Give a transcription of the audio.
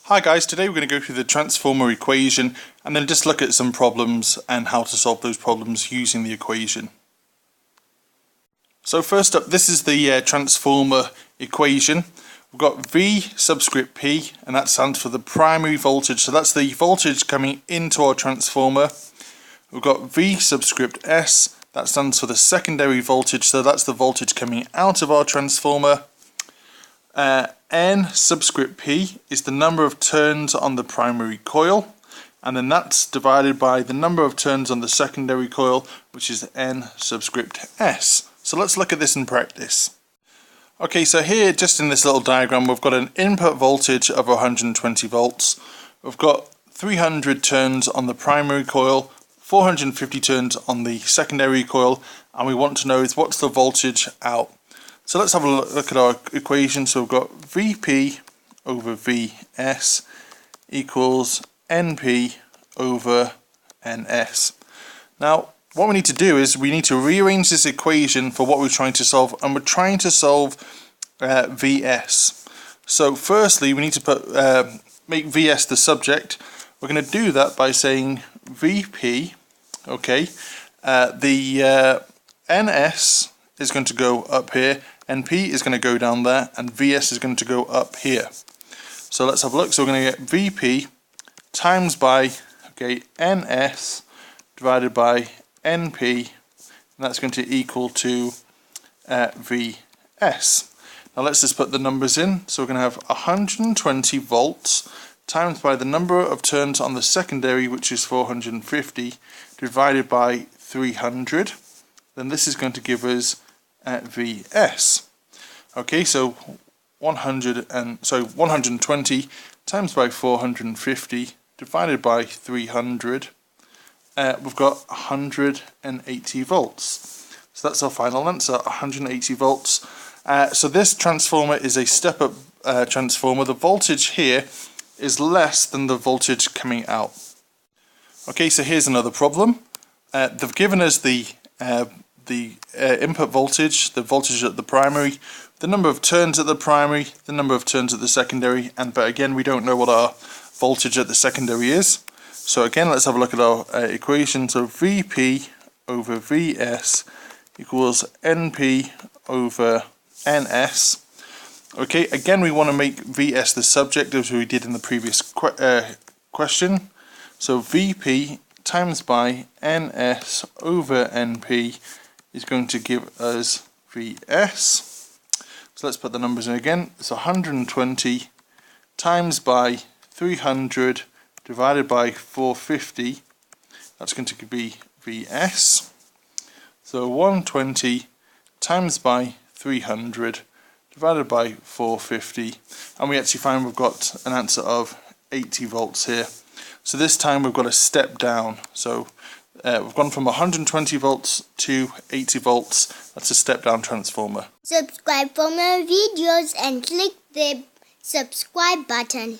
Hi guys, today we're going to go through the transformer equation and then just look at some problems and how to solve those problems using the equation. So first up, this is the transformer equation. We've got V subscript P, and that stands for the primary voltage, so that's the voltage coming into our transformer. We've got V subscript S, that stands for the secondary voltage, so that's the voltage coming out of our transformer. N subscript P is the number of turns on the primary coil, and then that's divided by the number of turns on the secondary coil, which is N subscript S. So let's look at this in practice. Okay, so here just in this little diagram we've got an input voltage of 120 volts. We've got 300 turns on the primary coil, 450 turns on the secondary coil, and we want to know is what's the voltage out. So let's have a look at our equation. So we've got Vp over Vs equals Np over Ns. Now what we need to do is we need to rearrange this equation for what we're trying to solve, and we're trying to solve Vs. So firstly we need to make Vs the subject. We're going to do that by saying Vp, okay, the Ns is going to go up here, Np is going to go down there, and Vs is going to go up here. So let's have a look. So we're going to get Vp times by, okay, Ns divided by Np, and that's going to equal to Vs. Now let's just put the numbers in. So we're going to have 120 volts times by the number of turns on the secondary, which is 450, divided by 300. Then this is going to give us Vs. Okay, so 120 times by 450 divided by 300, we've got 180 volts. So that's our final answer, 180 volts. So this transformer is a step-up transformer. The voltage here is less than the voltage coming out. Okay, so here's another problem. They've given us the input voltage, the voltage at the primary, the number of turns at the primary, the number of turns at the secondary, but again we don't know what our voltage at the secondary is. So again let's have a look at our equation. So Vp over Vs equals Np over Ns. Okay, again we want to make Vs the subject as we did in the previous question. So Vp times by Ns over Np is going to give us Vs. So let's put the numbers in again. It's 120 times by 300 divided by 450. That's going to be Vs. So 120 times by 300 divided by 450, and we actually find we've got an answer of 80 volts here. So this time we've got a step down. So we've gone from 120 volts to 80 volts. That's a step down transformer. Subscribe for more videos and click the subscribe button.